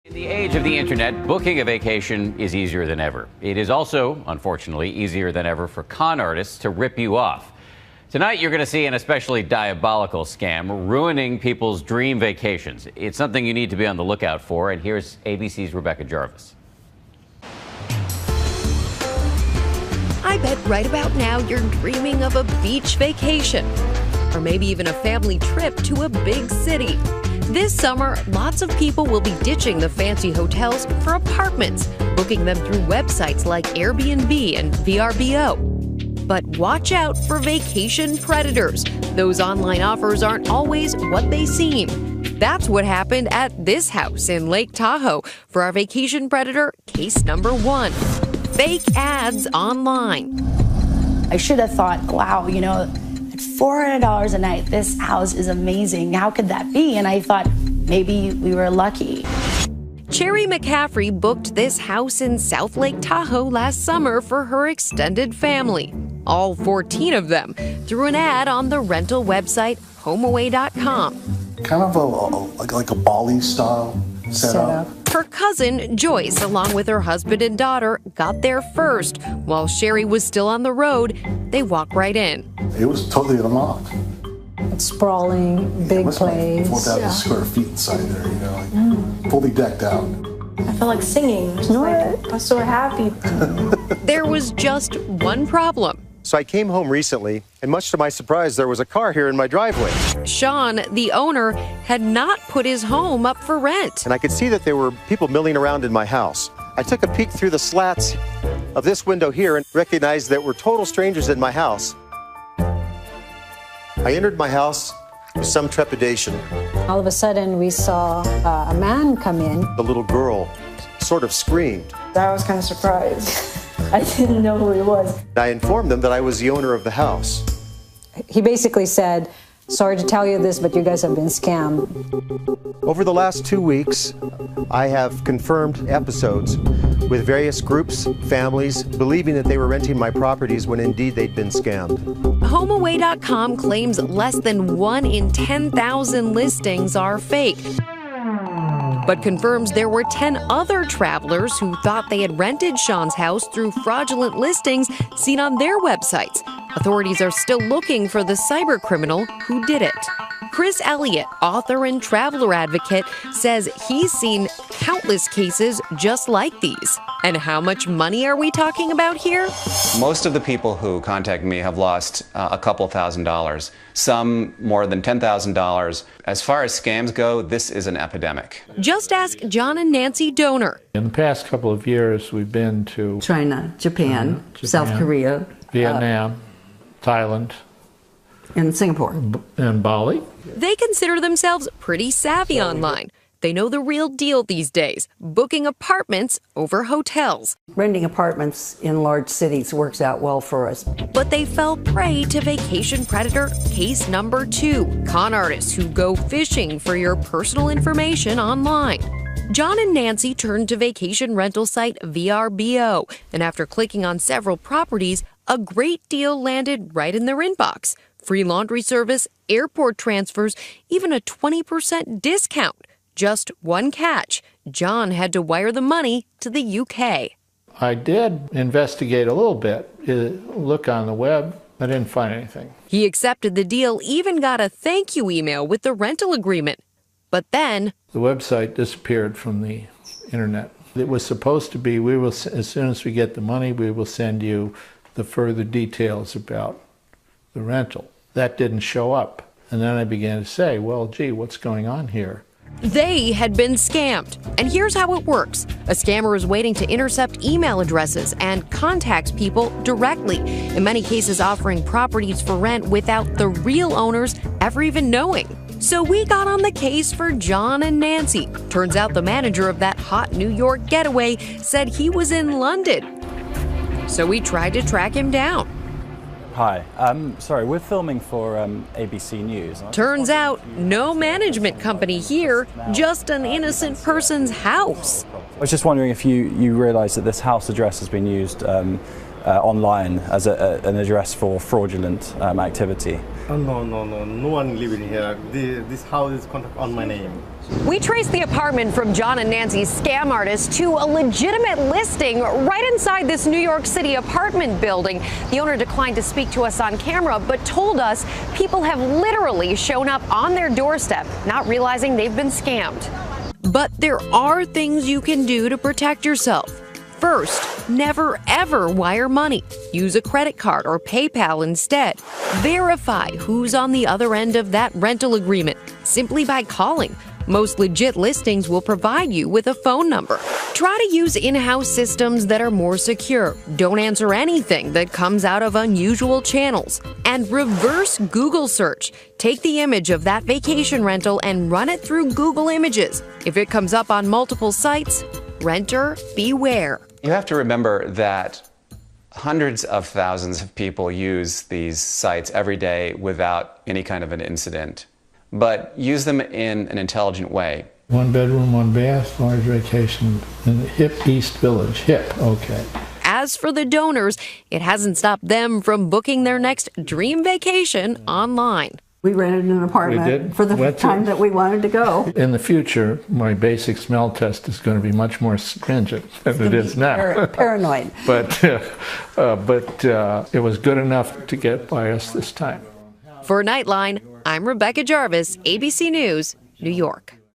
In the age of the internet, booking a vacation is easier than ever. It is also, unfortunately, easier than ever for con artists to rip you off. Tonight, you're going to see an especially diabolical scam ruining people's dream vacations. It's something you need to be on the lookout for, and here's ABC's Rebecca Jarvis. I bet right about now you're dreaming of a beach vacation, or maybe even a family trip to a big city. This summer, lots of people will be ditching the fancy hotels for apartments, booking them through websites like Airbnb and VRBO. But watch out for vacation predators. Those online offers aren't always what they seem. That's what happened at this house in Lake Tahoe for our vacation predator case number 1. Fake ads online. I should have thought, wow, you know, at $400 a night, this house is amazing. How could that be? And I thought maybe we were lucky. Cherry McCaffrey booked this house in South Lake Tahoe last summer for her extended family, all 14 of them, through an ad on the rental website HomeAway.com. Kind of like a Bali style setup. Her cousin, Joyce, along with her husband and daughter, got there first. While Sherry was still on the road, they walked right in. It was totally unlocked. It's sprawling, big place. 4,000 square feet inside there, you know, like fully decked out. I felt like singing. I was so happy. There was just one problem. So I came home recently, and much to my surprise, there was a car here in my driveway. Sean, the owner, had not put his home up for rent. And I could see that there were people milling around in my house. I took a peek through the slats of this window here and recognized that we're total strangers in my house. I entered my house with some trepidation. All of a sudden, we saw a man come in. The little girl sort of screamed. I was kind of surprised. I didn't know who he was. I informed them that I was the owner of the house. He basically said, sorry to tell you this, but you guys have been scammed. Over the last 2 weeks, I have confirmed episodes with various groups, families, believing that they were renting my properties when indeed they'd been scammed. HomeAway.com claims less than 1 in 10,000 listings are fake, but confirms there were 10 other travelers who thought they had rented Sean's house through fraudulent listings seen on their websites. Authorities are still looking for the cybercriminal who did it. Chris Elliott, author and traveler advocate, says he's seen countless cases just like these. And how much money are we talking about here? Most of the people who contact me have lost a couple $1,000s, some more than $10,000. As far as scams go, this is an epidemic. Just ask John and Nancy Donor. In the past couple of years, we've been to China, Japan, South Korea, Vietnam, Thailand, and Singapore, and Bali. They consider themselves pretty savvy online. They know the real deal these days, booking apartments over hotels. Renting apartments in large cities works out well for us. But they fell prey to vacation predator case number 2, con artists who go fishing for your personal information online. John and Nancy turned to vacation rental site VRBO, and after clicking on several properties, a great deal landed right in their inbox. Free laundry service, airport transfers, even a 20% discount. Just one catch. John had to wire the money to the UK. I did investigate a little bit, look on the web. I didn't find anything. He accepted the deal, even got a thank you email with the rental agreement. But then the website disappeared from the internet. It was supposed to be, we will, as soon as we get the money, we will send you the further details about the rental. That didn't show up. And then I began to say, well, gee, what's going on here? They had been scammed. And here's how it works. A scammer is waiting to intercept email addresses and contacts people directly, in many cases offering properties for rent without the real owners ever even knowing. So we got on the case for John and Nancy. Turns out the manager of that hot New York getaway said he was in London. So we tried to track him down. Hi, sorry, we're filming for ABC News. Turns out, no management company here, just an innocent person's house. I was just wondering if you realize that this house address has been used online as an address for fraudulent activity. Oh, no one living here. This house is contact on my name. We traced the apartment from John and Nancy's scam artist to a legitimate listing right inside this New York City apartment building. The owner declined to speak to us on camera, but told us people have literally shown up on their doorstep, not realizing they've been scammed. But there are things you can do to protect yourself. First, never ever wire money. Use a credit card or PayPal instead. Verify who's on the other end of that rental agreement simply by calling. Most legit listings will provide you with a phone number. Try to use in-house systems that are more secure. Don't answer anything that comes out of unusual channels. And reverse Google search. Take the image of that vacation rental and run it through Google Images. If it comes up on multiple sites, renter beware. You have to remember that hundreds of thousands of people use these sites every day without any kind of an incident. But use them in an intelligent way. 1 bedroom, 1 bath, large vacation in the hip East Village. Hip, okay. As for the donors, it hasn't stopped them from booking their next dream vacation online. We rented an apartment for the time that we wanted to go. In the future, my basic smell test is going to be much more stringent than it is now. Paranoid. But it was good enough to get by us this time. For Nightline, I'm Rebecca Jarvis, ABC News, New York.